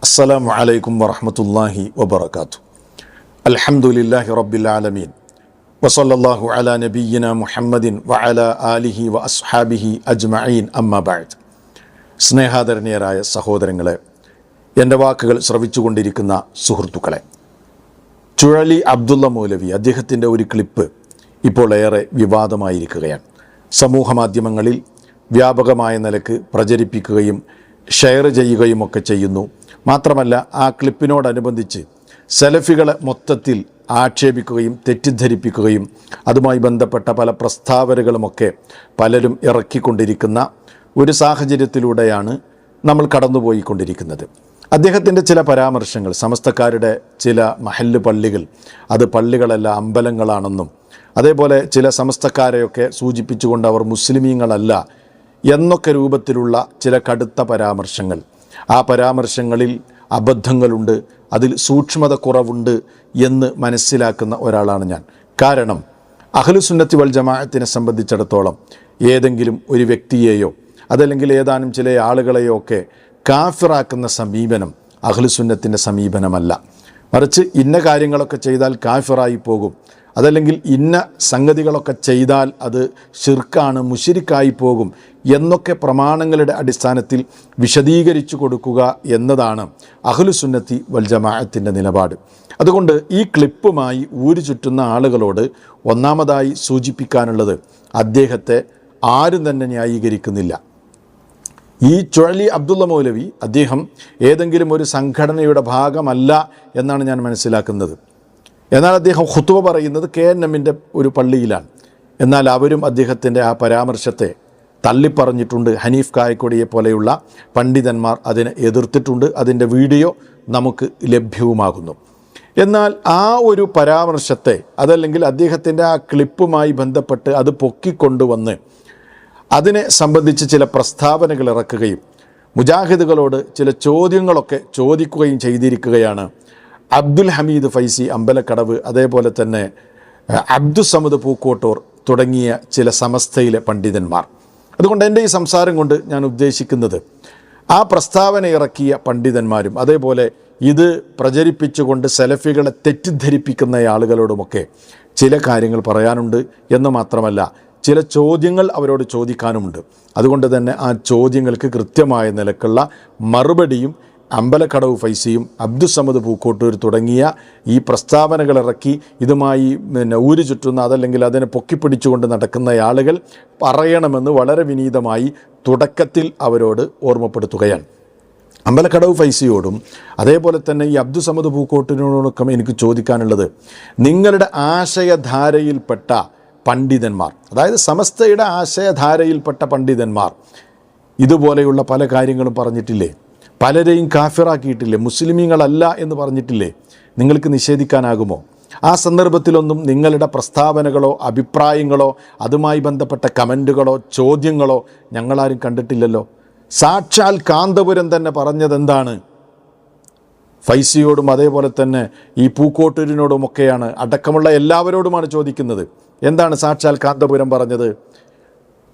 അസ്സലാമു അലൈക്കും വറഹ്മത്തുള്ളാഹി വബറകാതുഹു. അൽഹംദുലില്ലാഹി റബ്ബിൽ ആലമീൻ വസല്ലല്ലാഹു അലാ നബിയ്യിനാ മുഹമ്മദിൻ വഅലാ ആലിഹി വഅസ്ഹാബിഹി അജ്മഈൻ അമ്മാ ബഅദ്. സ്നേഹാദരണീയരായ സഹോദരങ്ങളെ, എൻ്റെ വാക്കുകൾ ശ്രവിച്ചുകൊണ്ടിരിക്കുന്ന സുഹൃത്തുക്കളെ, ചുഴലി അബ്ദുള്ള മൗലവി അദ്ദേഹത്തിൻ്റെ ഒരു ക്ലിപ്പ് ഇപ്പോൾ ഏറെ വിവാദമായിരിക്കുകയാണ്. സമൂഹ മാധ്യമങ്ങളിൽ വ്യാപകമായ നിലക്ക് പ്രചരിപ്പിക്കുകയും ഷെയർ ചെയ്യുകയുമൊക്കെ ചെയ്യുന്നു. മാത്രമല്ല, ആ ക്ലിപ്പിനോടനുബന്ധിച്ച് സലഫികളെ മൊത്തത്തിൽ ആക്ഷേപിക്കുകയും തെറ്റിദ്ധരിപ്പിക്കുകയും അതുമായി ബന്ധപ്പെട്ട പല പ്രസ്താവനകളുമൊക്കെ പലരും ഇറക്കിക്കൊണ്ടിരിക്കുന്ന ഒരു സാഹചര്യത്തിലൂടെയാണ് നമ്മൾ കടന്നുപോയിക്കൊണ്ടിരിക്കുന്നത്. അദ്ദേഹത്തിൻ്റെ ചില പരാമർശങ്ങൾ, സമസ്തക്കാരുടെ ചില മഹല്ല് പള്ളികൾ അത് പള്ളികളല്ല അമ്പലങ്ങളാണെന്നും, അതേപോലെ ചില സമസ്തക്കാരെയൊക്കെ സൂചിപ്പിച്ചുകൊണ്ട് അവർ മുസ്ലിമീങ്ങളല്ല എന്നൊക്കെ രൂപത്തിലുള്ള ചില കടുത്ത പരാമർശങ്ങൾ, ആ പരാമർശങ്ങളിൽ അബദ്ധങ്ങളുണ്ട്, അതിൽ സൂക്ഷ്മത കുറവുണ്ട് എന്ന് മനസ്സിലാക്കുന്ന ഒരാളാണ് ഞാൻ. കാരണം അഹ്ലുസുന്നത്തി വൽ ജമാഅത്തിനെ സംബന്ധിച്ചിടത്തോളം ഏതെങ്കിലും ഒരു വ്യക്തിയെയോ അതല്ലെങ്കിൽ ഏതാനും ചില ആളുകളെയോ ഒക്കെ കാഫിറാക്കുന്ന സമീപനം അഹ്ലുസുന്നത്തിൻ്റെ സമീപനമല്ല. മറിച്ച് ഇന്ന കാര്യങ്ങളൊക്കെ ചെയ്താൽ കാഫിറായി പോകും, അതല്ലെങ്കിൽ ഇന്ന സംഗതികളൊക്കെ ചെയ്താൽ അത് ശിർക്കാണ്, മുശ്രിക്കായി പോകും എന്നൊക്കെ പ്രമാണങ്ങളുടെ അടിസ്ഥാനത്തിൽ വിശദീകരിച്ചു കൊടുക്കുക എന്നതാണ് അഹ്ലുസുന്നത്തി വൽ ജമാഅത്തിൻ്റെ നിലപാട്. അതുകൊണ്ട് ഈ ക്ലിപ്പുമായി ഊരു ചുറ്റുന്ന ആളുകളോട് ഒന്നാമതായി സൂചിപ്പിക്കാനുള്ളത്, അദ്ദേഹത്തെ ആരും തന്നെ ന്യായീകരിക്കുന്നില്ല. ഈ ചുഴലി അബ്ദുള്ള മൗലവി അദ്ദേഹം ഏതെങ്കിലും ഒരു സംഘടനയുടെ ഭാഗമല്ല എന്നാണ് ഞാൻ മനസ്സിലാക്കുന്നത്. എന്നാൽ അദ്ദേഹം ഖുത്ബ പറയുന്നത് KNMൻ്റെ ഒരു പള്ളിയിലാണ്. എന്നാൽ അവരും അദ്ദേഹത്തിൻ്റെ ആ പരാമർശത്തെ തള്ളിപ്പറഞ്ഞിട്ടുണ്ട്. ഹനീഫ് കായക്കൊടിയെ പോലെയുള്ള പണ്ഡിതന്മാർ അതിനെ എതിർത്തിട്ടുണ്ട്. അതിൻ്റെ വീഡിയോ നമുക്ക് ലഭ്യവുമാകുന്നു. എന്നാൽ ആ ഒരു പരാമർശത്തെ അതല്ലെങ്കിൽ അദ്ദേഹത്തിൻ്റെ ആ ക്ലിപ്പുമായി ബന്ധപ്പെട്ട് അത് പൊക്കിക്കൊണ്ടുവന്ന് അതിനെ സംബന്ധിച്ച് ചില പ്രസ്താവനകൾ ഇറക്കുകയും മുജാഹിദുകളോട് ചില ചോദ്യങ്ങളൊക്കെ ചോദിക്കുകയും ചെയ്തിരിക്കുകയാണ് അബ്ദുൽ ഹമീദ് ഫൈസി അമ്പലക്കടവ്, അതേപോലെ തന്നെ അബ്ദുസമദ് പൂക്കോട്ടൂർ തുടങ്ങിയ ചില സമസ്തയിലെ പണ്ഡിതന്മാർ. അതുകൊണ്ട് എൻ്റെ ഈ സംസാരം കൊണ്ട് ഞാൻ ഉദ്ദേശിക്കുന്നത്, ആ പ്രസ്താവന ഇറക്കിയ പണ്ഡിതന്മാരും അതേപോലെ ഇത് പ്രചരിപ്പിച്ചുകൊണ്ട് സലഫികളെ തെറ്റിദ്ധരിപ്പിക്കുന്ന ആളുകളോടുമൊക്കെ ചില കാര്യങ്ങൾ പറയാനുണ്ട് എന്ന് മാത്രമല്ല, ചില ചോദ്യങ്ങൾ അവരോട് ചോദിക്കാനുമുണ്ട്. അതുകൊണ്ട് തന്നെ ആ ചോദ്യങ്ങൾക്ക് കൃത്യമായ നിലക്കുള്ള മറുപടിയും അമ്പലക്കടവ് ഫൈസിയും അബ്ദുസമദ് പൂക്കോട്ടൂർ തുടങ്ങിയ ഈ പ്രസ്താവനകൾ ഇറക്കി ഇതുമായി ഊരു ചുറ്റുന്ന അതല്ലെങ്കിൽ അതിനെ പൊക്കിപ്പിടിച്ചുകൊണ്ട് നടക്കുന്ന ആളുകൾ പറയണമെന്ന് വളരെ വിനീതമായി തുടക്കത്തിൽ അവരോട് ഓർമ്മപ്പെടുത്തുകയാണ്. അമ്പലക്കടവ് ഫൈസിയോടും അതേപോലെ തന്നെ ഈ അബ്ദുസമദ് പൂക്കോട്ടൂരിനോടൊക്കെ എനിക്ക് ചോദിക്കാനുള്ളത്, നിങ്ങളുടെ ആശയധാരയിൽപ്പെട്ട പണ്ഡിതന്മാർ, അതായത് സമസ്തയുടെ ആശയധാരയിൽപ്പെട്ട പണ്ഡിതന്മാർ ഇതുപോലെയുള്ള പല കാര്യങ്ങളും പറഞ്ഞിട്ടില്ലേ? പലരെയും കാഫിറാക്കിയിട്ടില്ലേ? മുസ്ലിമീങ്ങളല്ല എന്ന് പറഞ്ഞിട്ടില്ലേ? നിങ്ങൾക്ക് നിഷേധിക്കാനാകുമോ? ആ സന്ദർഭത്തിലൊന്നും നിങ്ങളുടെ പ്രസ്താവനകളോ അഭിപ്രായങ്ങളോ അതുമായി ബന്ധപ്പെട്ട കമൻറ്റുകളോ ചോദ്യങ്ങളോ ഞങ്ങളാരും കണ്ടിട്ടില്ലല്ലോ. സാക്ഷാൽ കാന്തപുരം തന്നെ പറഞ്ഞതെന്താണ്? ഫൈസിയോടും അതേപോലെ തന്നെ ഈ പൂക്കോട്ടൂരിനോടുമൊക്കെയാണ്, അടക്കമുള്ള എല്ലാവരോടുമാണ് ചോദിക്കുന്നത്. എന്താണ് സാക്ഷാൽ കാന്തപുരം പറഞ്ഞത്?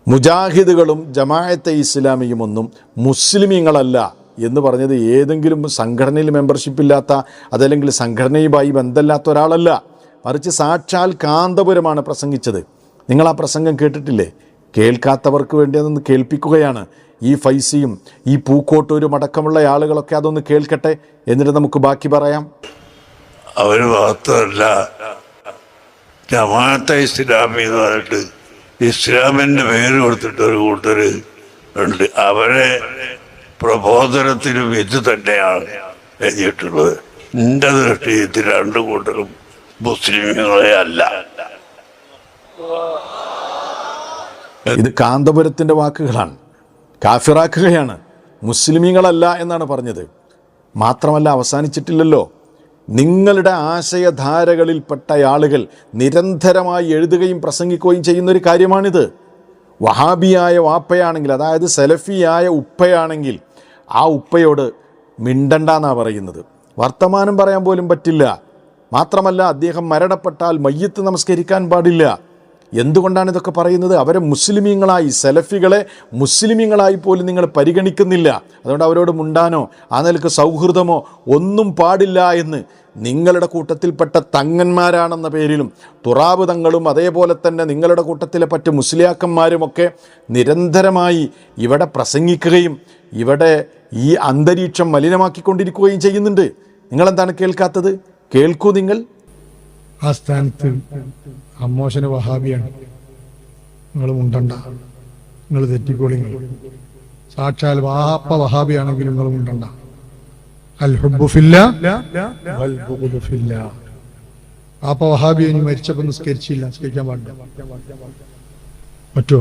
മുജാഹിദുകളും ജമാഅത്തെ ഇസ്ലാമിയും ഒന്നും മുസ്ലിമീങ്ങളല്ല എന്ന് പറഞ്ഞത് ഏതെങ്കിലും സംഘടനയിൽ മെമ്പർഷിപ്പില്ലാത്ത അതല്ലെങ്കിൽ സംഘടനയുമായി ബന്ധമില്ലാത്ത ഒരാളല്ല, മറിച്ച് സാക്ഷാൽ കാന്തപുരമാണ് പ്രസംഗിച്ചത്. നിങ്ങൾ ആ പ്രസംഗം കേട്ടിട്ടില്ലേ? കേൾക്കാത്തവർക്ക് വേണ്ടി അതൊന്ന് കേൾപ്പിക്കുകയാണ്. ഈ ഫൈസിയും ഈ പൂക്കോട്ടൂരും അടക്കമുള്ള ആളുകളൊക്കെ അതൊന്ന് കേൾക്കട്ടെ, എന്നിട്ട് നമുക്ക് ബാക്കി പറയാം. അവർ മാത്രമല്ല, ജമാഅത്തെ ഇസ്ലാമി എന്ന് പറഞ്ഞിട്ട് ഇസ്ലാമിൻ്റെ പേര് കൊടുത്തിട്ട് ഒരു കൂട്ടർ ഉണ്ട്. അവരെ പ്രബോധനത്തിനും ഇത് തന്നെയാണ് എഴുതിയിട്ടുള്ളത്. എൻ്റെ ദൃഷ്ടിയിൽ രണ്ടു കൂട്ടരും മുസ്ലിമുകളെ അല്ല. ഇത് കാന്തപുരത്തിൻ്റെ വാക്കുകളാണ്. കാഫിറാക്കുകയാണ്, മുസ്ലിമീങ്ങളല്ല എന്നാണ് പറഞ്ഞത്. മാത്രമല്ല, അവസാനിച്ചിട്ടില്ലല്ലോ. നിങ്ങളുടെ ആശയധാരകളിൽപ്പെട്ട ആളുകൾ നിരന്തരമായി എഴുതുകയും പ്രസംഗിക്കുകയും ചെയ്യുന്നൊരു കാര്യമാണിത്. വഹാബിയായ വാപ്പയാണെങ്കിൽ, അതായത് സലഫിയായ ഉപ്പയാണെങ്കിൽ ആ ഉപ്പയോട് മിണ്ടണ്ടെന്നാണ് പറയുന്നത്. വർത്തമാനം പറയാൻ പോലും പറ്റില്ല. മാത്രമല്ല, അദ്ദേഹം മരണപ്പെട്ടാൽ മയ്യത്ത് നമസ്കരിക്കാൻ പാടില്ല. എന്തുകൊണ്ടാണ് ഇതൊക്കെ പറയുന്നത്? അവരെ മുസ്ലിമീങ്ങളായി, സലഫികളെ മുസ്ലിമീങ്ങളായി പോലും നിങ്ങൾ പരിഗണിക്കുന്നില്ല. അതുകൊണ്ട് അവരോട് മുണ്ടാനോ ആ നിലക്ക് സൗഹൃദമോ ഒന്നും പാടില്ല എന്ന് നിങ്ങളുടെ കൂട്ടത്തിൽപ്പെട്ട തങ്ങന്മാരാണെന്ന പേരിലും തുറാബ് തങ്ങളും അതേപോലെ തന്നെ നിങ്ങളുടെ കൂട്ടത്തിലെ മറ്റ് മുസ്ലിയാക്കന്മാരുമൊക്കെ നിരന്തരമായി ഇവിടെ പ്രസംഗിക്കുകയും ഇവിടെ ഈ അന്തരീക്ഷം മലിനമാക്കിക്കൊണ്ടിരിക്കുകയും ചെയ്യുന്നുണ്ട്. നിങ്ങളെന്താണ് കേൾക്കാത്തത്? കേൾക്കൂ നിങ്ങൾ. ആ സ്ഥാനത്ത് അമ്മോശന് വഹാബിയാണ്, നിങ്ങൾ മുണ്ടണ്ട, നിങ്ങൾ തെറ്റിക്കോളിങ്ങൾ. സാക്ഷാൽ വാപ്പ വഹാബിയാണെങ്കിലും നിങ്ങൾ മുണ്ടണ്ട. അൽ ഹുബ്ബു ഫില്ലാ വൽ ബുഗ്ദു ഫില്ലാ. വാപ്പ വഹാബി ഇനി മരിച്ചപ്പോൾ നിസ്കരിച്ചില്ല, നിസ്കരിക്കാൻ പാടില്ല. പറ്റൂല.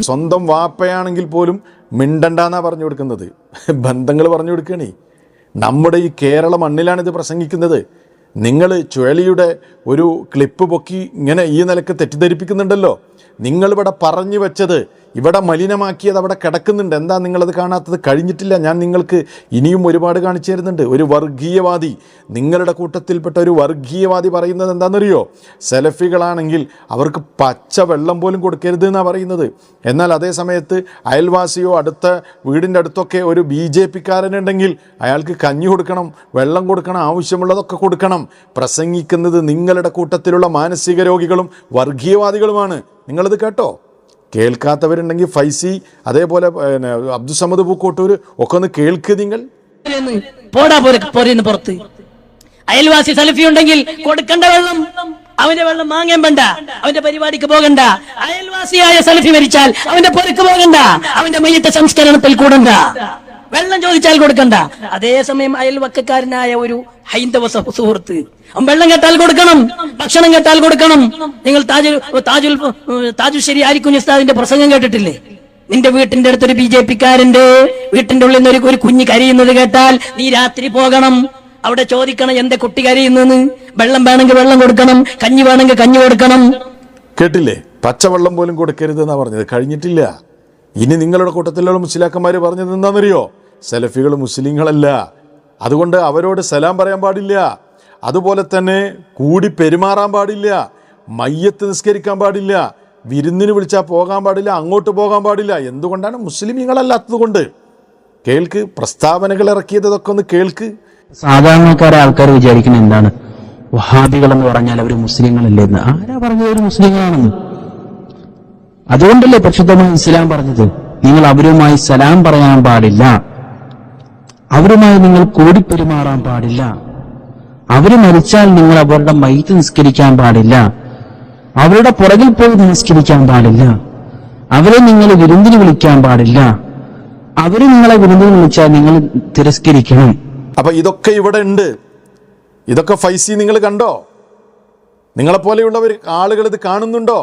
സ്വന്തം വാപ്പയാണെങ്കിൽ പോലും മിണ്ടണ്ടെന്നാ പറഞ്ഞു കൊടുക്കുന്നത്. ബന്ധങ്ങൾ പറഞ്ഞു കൊടുക്കണേ. നമ്മുടെ ഈ കേരള മണ്ണിലാണിത് പ്രസംഗിക്കുന്നത്. നിങ്ങൾ ചുഴലിയുടെ ഒരു ക്ലിപ്പ് പൊക്കി ഇങ്ങനെ ഈ നിലക്ക് തെറ്റിദ്ധരിപ്പിക്കുന്നുണ്ടല്ലോ. നിങ്ങളിവിടെ പറഞ്ഞു വെച്ചത്, ഇവിടെ മലിനമാക്കിയത് അവിടെ കിടക്കുന്നുണ്ട്. എന്താ നിങ്ങളത് കാണാത്തത്? കഴിഞ്ഞിട്ടില്ല. ഞാൻ നിങ്ങൾക്ക് ഇനിയും ഒരുപാട് കാണിച്ചു തരുന്നുണ്ട്. ഒരു വർഗീയവാദി, നിങ്ങളുടെ കൂട്ടത്തിൽപ്പെട്ട ഒരു വർഗീയവാദി പറയുന്നത് എന്താണെന്നറിയോ? സലഫികളാണെങ്കിൽ അവർക്ക് പച്ച വെള്ളം പോലും കൊടുക്കരുത് എന്നാണ് പറയുന്നത്. എന്നാൽ അതേ സമയത്ത് അയൽവാസിയോ അടുത്ത വീടിൻ്റെ അടുത്തൊക്കെ ഒരു BJP-കാരനുണ്ടെങ്കിൽ അയാൾക്ക് കഞ്ഞി കൊടുക്കണം, വെള്ളം കൊടുക്കണം, ആവശ്യമുള്ളതൊക്കെ കൊടുക്കണം. പ്രസംഗിക്കുന്നത് നിങ്ങളുടെ കൂട്ടത്തിലുള്ള മാനസിക രോഗികളും വർഗീയവാദികളുമാണ്. നിങ്ങളത് കേട്ടോ? കേൾക്കാത്തവരുണ്ടെങ്കിൽ ഫൈസി, അതേപോലെ അബ്ദുസമദ് പൂക്കോട്ടൂർ ഒക്കെ ഒന്ന് കേൾക്ക് നിങ്ങൾ. പുറത്ത് അയൽവാസി സലഫി ഉണ്ടെങ്കിൽ കൊടുക്കണ്ട വെള്ളം, അവന്റെ വെള്ളം വാങ്ങാൻ വേണ്ട, അവന്റെ പരിപാടിക്ക് പോകണ്ട. അയൽവാസിയായ സലഫി മരിച്ചാൽ അവന്റെ പൊരക്ക് പോകണ്ട, അവന്റെ മയ്യത്തെ സംസ്കരണത്തിൽ കൂടണ്ട, വെള്ളം ചോദിച്ചാൽ കൊടുക്കണ്ട. അതേസമയം അയൽവക്കക്കാരനായ ഒരു ഹൈന്ദവ സുഹൃത്ത് വെള്ളം കേട്ടാൽ കൊടുക്കണം, ഭക്ഷണം കേട്ടാൽ കൊടുക്കണം. നിങ്ങൾ താജുശ്ശേരി ആരിക്കുഞ്ഞ് ഉസ്താദിന്റെ പ്രസംഗം കേട്ടിട്ടില്ലേ? നിന്റെ വീട്ടിന്റെ അടുത്തൊരു BJP-കാരന്റെ വീട്ടിന്റെ ഉള്ളിൽ നിന്ന് ഒരു കുഞ്ഞ് കരയുന്നത് കേട്ടാൽ നീ രാത്രി പോകണം, അവിടെ ചോദിക്കണം എന്റെ കുട്ടി കരയുന്നെന്ന്. വെള്ളം വേണമെങ്കിൽ വെള്ളം കൊടുക്കണം, കഞ്ഞി വേണമെങ്കിൽ കഞ്ഞി കൊടുക്കണം. കേട്ടില്ലേ? പച്ചവെള്ളം പോലും കൊടുക്കരുത് എന്നാ പറഞ്ഞത്. കഴിഞ്ഞിട്ടില്ല. ഇനി നിങ്ങളുടെ കൂട്ടത്തിലുള്ള മുസ്ലിയാക്കന്മാർ പറഞ്ഞത് എന്താണെന്നറിയോ? സലഫികൾ മുസ്ലിങ്ങളല്ല, അതുകൊണ്ട് അവരോട് സലാം പറയാൻ പാടില്ല, അതുപോലെ തന്നെ കൂടി പെരുമാറാൻ പാടില്ല, മയ്യത്ത് നിസ്കരിക്കാൻ പാടില്ല, വിരുന്നിന് വിളിച്ചാൽ പോകാൻ പാടില്ല, അങ്ങോട്ട് പോകാൻ പാടില്ല. എന്തുകൊണ്ടാണ്? മുസ്ലിമീങ്ങളല്ലാത്തത് കൊണ്ട്. കേൾക്ക്, പ്രസ്താവനകൾ ഇറക്കിയതൊക്കെ ഒന്ന് കേൾക്ക്. സാധാരണക്കാരെ ആൾക്കാർ വിചാരിക്കുന്നത് എന്താണ്? വഹാബികൾ എന്ന് പറഞ്ഞാൽ അവർ മുസ്ലിങ്ങളല്ലേ എന്ന്. ആരാ പറഞ്ഞത് അവർ മുസ്ലിങ്ങളാണെന്ന്? അതുകൊണ്ടല്ലേ പരിശുദ്ധമായ ഇസ്ലാം പറഞ്ഞത് നിങ്ങൾ അവരുമായി സലാം പറയാൻ പാടില്ല, അവരുമായി നിങ്ങൾ കൂടിപ്പെരുമാറാൻ പാടില്ല, അവര് മരിച്ചാൽ നിങ്ങൾ അവരുടെ മയ്യത്ത് നിസ്കരിക്കാൻ പാടില്ല, അവരുടെ പുറകിൽ പോയി നിസ്കരിക്കാൻ പാടില്ല, അവരെ നിങ്ങൾ വിരുന്നിന് വിളിക്കാൻ പാടില്ല, അവര് നിങ്ങളെ വിരുന്നിന് വിളിച്ചാൽ നിങ്ങൾ തിരസ്കരിക്കണം. അപ്പൊ ഇതൊക്കെ ഇവിടെ ഉണ്ട്. ഇതൊക്കെ ഫൈസി നിങ്ങൾ കണ്ടോ? നിങ്ങളെപ്പോലെയുള്ളവർ ആളുകൾ ഇത് കാണുന്നുണ്ടോ?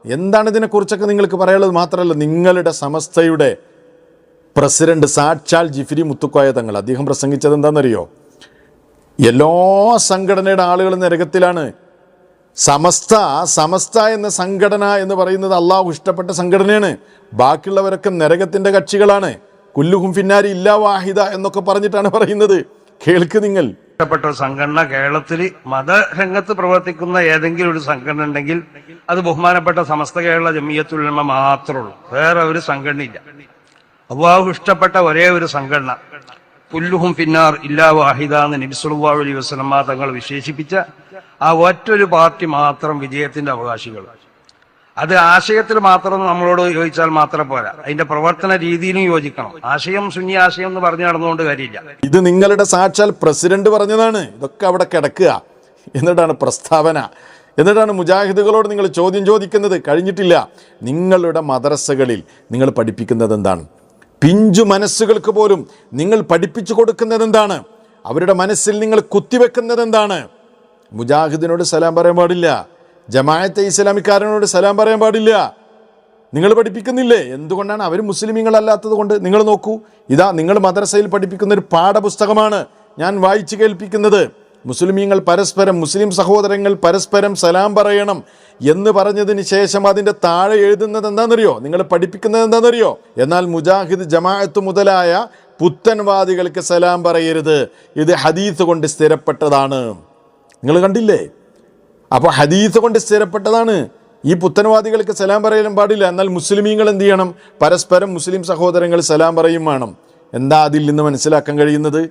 എന്താണ് ഇതിനെക്കുറിച്ചൊക്കെ നിങ്ങൾക്ക് പറയാനുള്ളത്? മാത്രമല്ല, നിങ്ങളുടെ സമസ്തയുടെ പ്രസിഡന്റ് സാക്ഷാൽ ജിഫ്രി മുത്തുക്കോയ തങ്ങൾ, അദ്ദേഹം പ്രസംഗിച്ചത് എന്താണെന്നറിയോ? എല്ലാ സംഘടനയുടെ ആളുകളും നരകത്തിലാണ്. സമസ്ത എന്ന സംഘടന എന്ന് പറയുന്നത് അള്ളാഹു ഇഷ്ടപ്പെട്ട സംഘടനയാണ്. ബാക്കിയുള്ളവരൊക്കെ നരകത്തിന്റെ കക്ഷികളാണ്. കുല്ലുഹും ഫിന്നാരി ഇല്ലാ വാഹിദ എന്നൊക്കെ പറഞ്ഞിട്ടാണ് പറയുന്നത്. കേൾക്ക് നിങ്ങൾ. ഇഷ്ടപ്പെട്ട ഒരു സംഘടന കേരളത്തിൽ മതരംഗത്ത് പ്രവർത്തിക്കുന്ന ഏതെങ്കിലും ഒരു സംഘടന ഉണ്ടെങ്കിൽ അത് ബഹുമാനപ്പെട്ട സമസ്ത കേരള ജമിയത്തുൽ ഉലമ മാത്രമേ ഉള്ളൂ. വേറെ ഒരു സംഘടനയില്ല. അല്ലാഹു ഇഷ്ടപ്പെട്ട ഒരേ ഒരു സംഘടന കുല്ലുഹും ഫിന്നാർ ഇല്ലാ വാഹിദ എന്ന് നബി സല്ലല്ലാഹു അലൈഹി വസല്ലം തങ്ങൾ വിശേഷിപ്പിച്ച ആ ഒറ്റൊരു പാർട്ടി മാത്രം വിജയത്തിന്റെ അവകാശികൾ. അത് ആശയത്തിൽ മാത്രം നമ്മളോട് യോജിച്ചാൽ മാത്രം പോരാ, അതിന്റെ പ്രവർത്തന രീതിയിലും യോജിക്കണം. ആശയം സുന്നി ആശയം എന്ന് പറഞ്ഞു നടന്നുകൊണ്ട് കാര്യമില്ല. ഇത് നിങ്ങളുടെ സാക്ഷാൽ പ്രസിഡന്റ് പറഞ്ഞതാണ്. ഇതൊക്കെ അവിടെ കിടക്കുക. എന്നിട്ടാണ് പ്രസ്താവന, എന്നിട്ടാണ് മുജാഹിദുകളോട് നിങ്ങൾ ചോദ്യം ചോദിക്കുന്നത്. കഴിഞ്ഞിട്ടില്ല. നിങ്ങളുടെ മദ്രസകളിൽ നിങ്ങൾ പഠിപ്പിക്കുന്നത് എന്താണ്? പിഞ്ചു മനസ്സുകൾക്ക് പോലും നിങ്ങൾ പഠിപ്പിച്ചു കൊടുക്കുന്നത് എന്താണ്? അവരുടെ മനസ്സിൽ നിങ്ങൾ കുത്തിവെക്കുന്നത് എന്താണ്? മുജാഹിദിനോട് സലാം പറയാൻ പാടില്ല, ജമാഅത്തെ ഇസ്ലാമിക്കാരനോട് സലാം പറയാൻ പാടില്ല. നിങ്ങൾ പഠിപ്പിക്കുന്നില്ലേ? എന്തുകൊണ്ടാണ്? അവർ മുസ്ലിമീങ്ങളല്ലാത്തത് കൊണ്ട്. നിങ്ങൾ നോക്കൂ, ഇതാ നിങ്ങൾ മദ്രസയിൽ പഠിപ്പിക്കുന്ന ഒരു പാഠപുസ്തകമാണ് ഞാൻ വായിച്ചു കേൾപ്പിക്കുന്നത്. മുസ്ലിമീങ്ങൾ പരസ്പരം, മുസ്ലിം സഹോദരങ്ങൾ പരസ്പരം സലാം പറയണം എന്ന് പറഞ്ഞതിന് ശേഷം അതിൻ്റെ താഴെ എഴുതുന്നത് എന്താണെന്നറിയോ? നിങ്ങൾ പഠിപ്പിക്കുന്നത് എന്താണെന്നറിയോ? എന്നാൽ മുജാഹിദ്, ജമാഅത്ത് മുതലായ പുത്തൻവാദികൾക്ക് സലാം പറയരുത്, ഇത് ഹദീസ് കൊണ്ട് സ്ഥിരപ്പെട്ടതാണ്. നിങ്ങൾ കണ്ടില്ലേ? അപ്പോൾ ഹദീസ് കൊണ്ട് സ്ഥിരപ്പെട്ടതാണ് ഈ പുത്തൻവാദികൾക്ക് സലാം പറയലും പാടില്ല. എന്നാൽ മുസ്ലിമീങ്ങൾ എന്ത് ചെയ്യണം? പരസ്പരം മുസ്ലിം സഹോദരങ്ങൾ സലാം പറയും വേണം. എന്താ അതിൽ നിന്ന് മനസ്സിലാക്കാൻ കഴിയുന്നത്?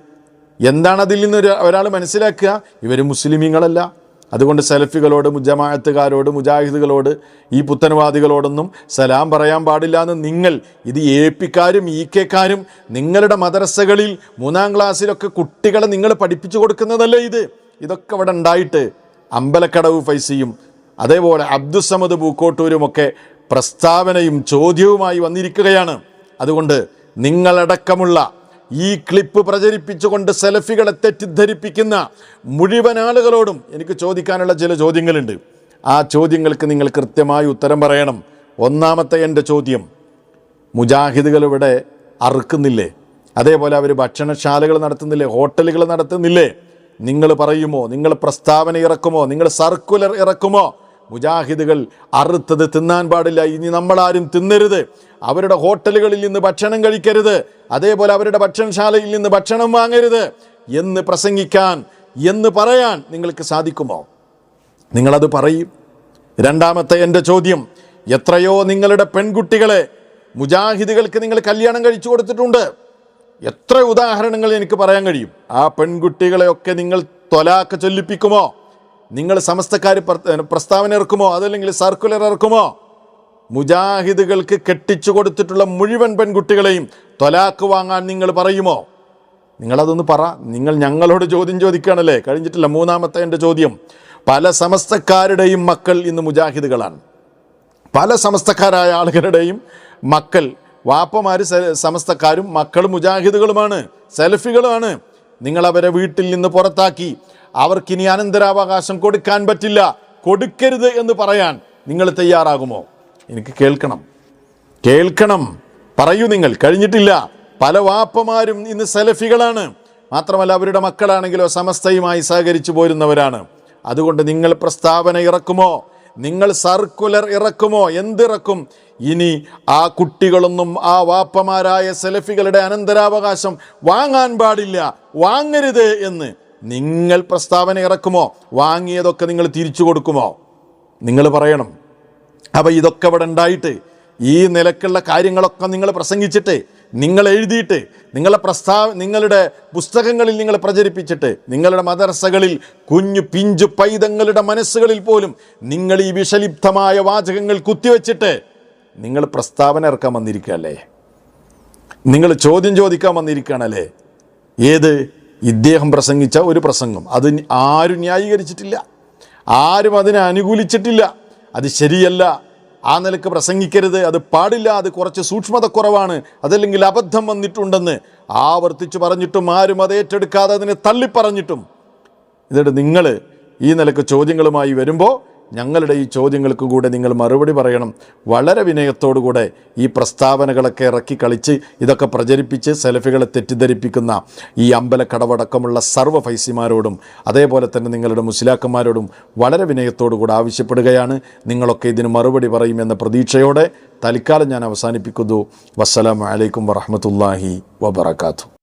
എന്താണ് അതിൽ നിന്ന് ഒരാൾ മനസ്സിലാക്കുക? ഇവർ മുസ്ലിമീങ്ങളല്ല. അതുകൊണ്ട് സലഫികളോട്, ജമാഅത്തുകാരോട്, മുജാഹിദുകളോട്, ഈ പുത്തൻവാദികളോടൊന്നും സലാം പറയാൻ പാടില്ല എന്ന് നിങ്ങൾ, ഇത് എപിക്കാരും ഇകെക്കാരും നിങ്ങളുടെ മദ്രസകളിൽ 3ാം ക്ലാസ്സിലൊക്കെ കുട്ടികളെ നിങ്ങൾ പഠിപ്പിച്ചു കൊടുക്കുന്നതല്ലേ ഇത്? ഇതൊക്കെ ഇവിടെ ഉണ്ടായിട്ട് അമ്പലക്കടവ് ഫൈസിയും അതേപോലെ അബ്ദുസമദ് പൂക്കോട്ടൂരുമൊക്കെ പ്രസ്താവനയും ചോദ്യവുമായി വന്നിരിക്കുകയാണ്. അതുകൊണ്ട് നിങ്ങളടക്കമുള്ള ഈ ക്ലിപ്പ് പ്രചരിപ്പിച്ചുകൊണ്ട് സലഫികളെ തെറ്റിദ്ധരിപ്പിക്കുന്ന മുഴുവൻ ആളുകളോടും എനിക്ക് ചോദിക്കാനുള്ള ചില ചോദ്യങ്ങളുണ്ട്. ആ ചോദ്യങ്ങൾക്ക് നിങ്ങൾ കൃത്യമായി ഉത്തരം പറയണം. ഒന്നാമത്തെ എൻ്റെ ചോദ്യം, മുജാഹിദുകൾ ഇവിടെ അറുക്കുന്നില്ലേ? അതേപോലെ അവർ ഭക്ഷണശാലകൾ നടത്തുന്നില്ലേ? ഹോട്ടലുകൾ നടത്തുന്നില്ലേ? നിങ്ങൾ പറയുമോ? നിങ്ങൾ പ്രസ്താവന ഇറക്കുമോ? നിങ്ങൾ സർക്കുലർ ഇറക്കുമോ? മുജാഹിദുകൾ അറുത്തത് തിന്നാൻ പാടില്ല, ഇനി നമ്മളാരും തിന്നരുത്, അവരുടെ ഹോട്ടലുകളിൽ നിന്ന് ഭക്ഷണം കഴിക്കരുത്, അതേപോലെ അവരുടെ ഭക്ഷണശാലയിൽ നിന്ന് ഭക്ഷണം വാങ്ങരുത് എന്ന് പ്രസംഗിക്കാൻ, എന്ന് പറയാൻ നിങ്ങൾക്ക് സാധിക്കുമോ? നിങ്ങളത് പറയും. രണ്ടാമത്തെ എൻ്റെ ചോദ്യം, എത്രയോ നിങ്ങളുടെ പെൺകുട്ടികളെ മുജാഹിദുകൾക്ക് നിങ്ങൾ കല്യാണം കഴിച്ചു കൊടുത്തിട്ടുണ്ട്. എത്ര ഉദാഹരണങ്ങൾ എനിക്ക് പറയാൻ കഴിയും. ആ പെൺകുട്ടികളെയൊക്കെ നിങ്ങൾ ത്വലാഖ് ചൊല്ലിപ്പിക്കുമോ? നിങ്ങൾ സമസ്തക്കാർ പ്രസ്താവന ഇറക്കുമോ? അതല്ലെങ്കിൽ സർക്കുലർ ഇറക്കുമോ? മുജാഹിദുകൾക്ക് കെട്ടിച്ചു കൊടുത്തിട്ടുള്ള മുഴുവൻ പെൺകുട്ടികളെയും ത്വലാഖ് വാങ്ങാൻ നിങ്ങൾ പറയുമോ? നിങ്ങളതൊന്ന് പറ. നിങ്ങൾ ഞങ്ങളോട് ചോദ്യം ചോദിക്കുകയാണല്ലേ, കഴിഞ്ഞിട്ടില്ല. മൂന്നാമത്തെ എൻ്റെ ചോദ്യം, പല സമസ്തക്കാരുടെയും മക്കൾ ഇന്ന് മുജാഹിദുകളാണ്. പല സമസ്തക്കാരായ ആളുകളുടെയും മക്കൾ, വാപ്പമാർ സമസ്തക്കാരും മക്കൾ മുജാഹിദുകളുമാണ്, സലഫികളുമാണ്. നിങ്ങളവരെ വീട്ടിൽ നിന്ന് പുറത്താക്കി അവർക്കിനി അനന്തരാവകാശം കൊടുക്കാൻ പറ്റില്ല, കൊടുക്കരുത് എന്ന് പറയാൻ നിങ്ങൾ തയ്യാറാകുമോ? എനിക്ക് കേൾക്കണം. പറയൂ നിങ്ങൾ. കഴിഞ്ഞിട്ടില്ല. പല വാപ്പമാരും ഇന്ന് സലഫികളാണ്. മാത്രമല്ല അവരുടെ മക്കളാണെങ്കിലോ സമസ്തയുമായി സഹകരിച്ചു പോരുന്നവരാണ്. അതുകൊണ്ട് നിങ്ങൾ പ്രസ്താവന ഇറക്കുമോ? നിങ്ങൾ സർക്കുലർ ഇറക്കുമോ? എന്തിറക്കും? ഇനി ആ കുട്ടികളൊന്നും ആ വാപ്പമാരായ സലഫികളുടെ അനന്തരാവകാശം വാങ്ങാൻ പാടില്ല, വാങ്ങരുത് എന്ന് നിങ്ങൾ പ്രസ്താവന ഇറക്കുമോ? വാങ്ങിയതൊക്കെ നിങ്ങൾ തിരിച്ചു കൊടുക്കുമോ? നിങ്ങൾ പറയണം. അപ്പോൾ ഇതൊക്കെ ഇവിടെ ഉണ്ടായിട്ട്, ഈ നിലക്കുള്ള കാര്യങ്ങളൊക്കെ നിങ്ങൾ പ്രസംഗിച്ചിട്ട്, നിങ്ങൾ എഴുതിയിട്ട്, നിങ്ങളുടെ പുസ്തകങ്ങളിൽ നിങ്ങൾ പ്രചരിപ്പിച്ചിട്ട്, നിങ്ങളുടെ മദ്രസകളിൽ കുഞ്ഞു പിഞ്ചു പൈതങ്ങളുടെ മനസ്സുകളിൽ പോലും നിങ്ങൾ ഈ വിഷലിപ്തമായ വാചകങ്ങൾ കുത്തിവെച്ചിട്ട് നിങ്ങൾ പ്രസ്താവന ഇറക്കാൻ വന്നിരിക്കുകയല്ലേ? നിങ്ങൾ ചോദ്യം ചോദിക്കാൻ വന്നിരിക്കുകയാണല്ലേ? ഏത്? ഇദ്ദേഹം പ്രസംഗിച്ച ഒരു പ്രസംഗം, അത് ആരും ന്യായീകരിച്ചിട്ടില്ല, ആരും അതിനെ അനുകൂലിച്ചിട്ടില്ല. അത് ശരിയല്ല, ആ നിലക്ക് പ്രസംഗിക്കരുത്, അത് പാടില്ല, അത് കുറച്ച് സൂക്ഷ്മത കുറവാണ്, അതല്ലെങ്കിൽ അബദ്ധം വന്നിട്ടുണ്ടെന്ന് ആവർത്തിച്ച് പറഞ്ഞിട്ടും ആരും അത് ഏറ്റെടുക്കാതെ അതിനെ തള്ളിപ്പറഞ്ഞിട്ടും, എന്നിട്ട് നിങ്ങൾ ഈ നിലക്ക് ചോദ്യങ്ങളുമായി വരുമ്പോൾ ഞങ്ങളുടെ ഈ ചോദ്യങ്ങൾക്ക് കൂടെ നിങ്ങൾ മറുപടി പറയണം. വളരെ വിനയത്തോടുകൂടെ ഈ പ്രസ്താവനകളൊക്കെ ഇറക്കി കളിച്ച് ഇതൊക്കെ പ്രചരിപ്പിച്ച് സലഫികളെ തെറ്റിദ്ധരിപ്പിക്കുന്ന ഈ അമ്പലക്കടവടക്കമുള്ള സർവ്വ ഫൈസിമാരോടും അതേപോലെ തന്നെ നിങ്ങളുടെ മുസ്ലിയാക്കന്മാരോടും വളരെ വിനയത്തോടുകൂടെ ആവശ്യപ്പെടുകയാണ്. നിങ്ങളൊക്കെ ഇതിന് മറുപടി പറയുമെന്ന പ്രതീക്ഷയോടെ തൽക്കാലം ഞാൻ അവസാനിപ്പിക്കുന്നു. വസ്സലാമു അലൈക്കും വറഹ്മത്തുള്ളാഹി വബറകാതുഹു.